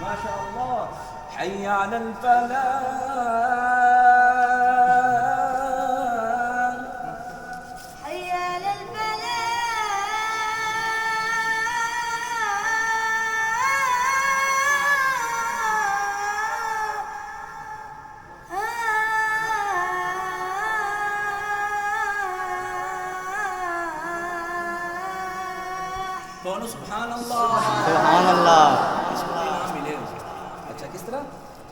ما شاء الله. حي على الفلاح. حي على الفلاح. बोलो सुभान अल्लाह। सुभान अल्लाह। इसको इनाम मिलेगा। अच्छा किस तरह?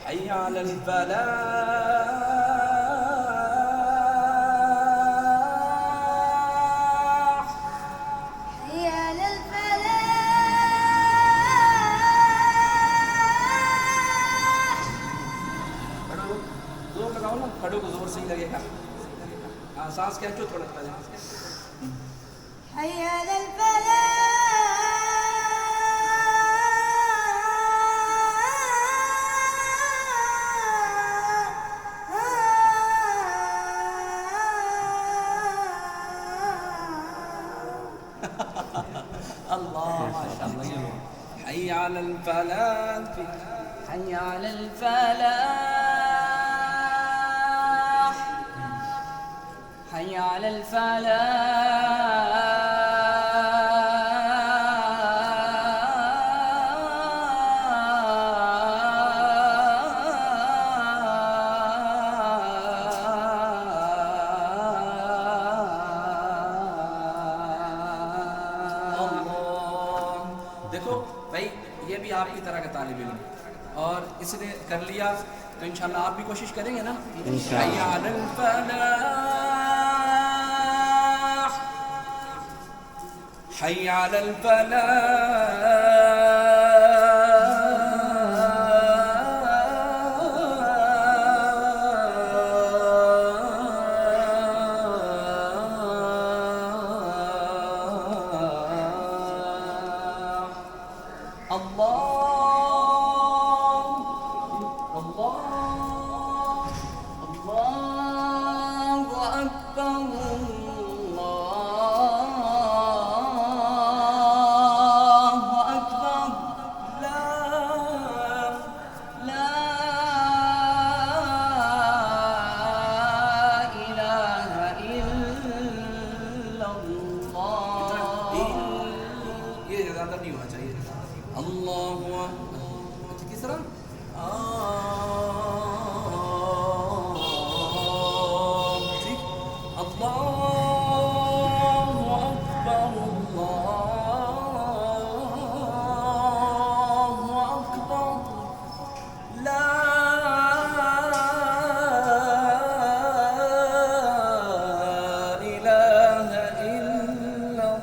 हय्य अलल फलाह। حي على الفلاح. खड़ो जोर लगाओ ना, खड़ो को जोर से ही लगेगा। हाँ सांस खींचो थोड़ा पहले। حي على الفلاح. الله ما شاء الله جميل. حي على الفلاح. حي على الفلاح. حي على देखो भाई ये भी आपकी तरह का तालिब इल्म और इसने कर लिया तो इंशाल्लाह आप भी कोशिश करेंगे ना। हय्य अलल फलाह। हय्य अलल फलाह। अल्लाह अल्लाह अल्लाहु अकबर। अल्लाहु अकबर। ला ला इलाहा इल्लल्लाह। ये ज़्यादा नहीं होना चाहिए। अल्लाहु अकबर। किस तरह? ठीक। अल्लाहु अकबर। अल्लाहु अकबर। ला इलाहा इल्लल्लाह।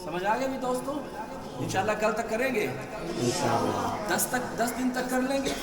समझ आ गया भी दोस्तों? इंशाल्लाह कल तक करेंगे। इंशाअल्लाह। 10 दिन तक कर लेंगे।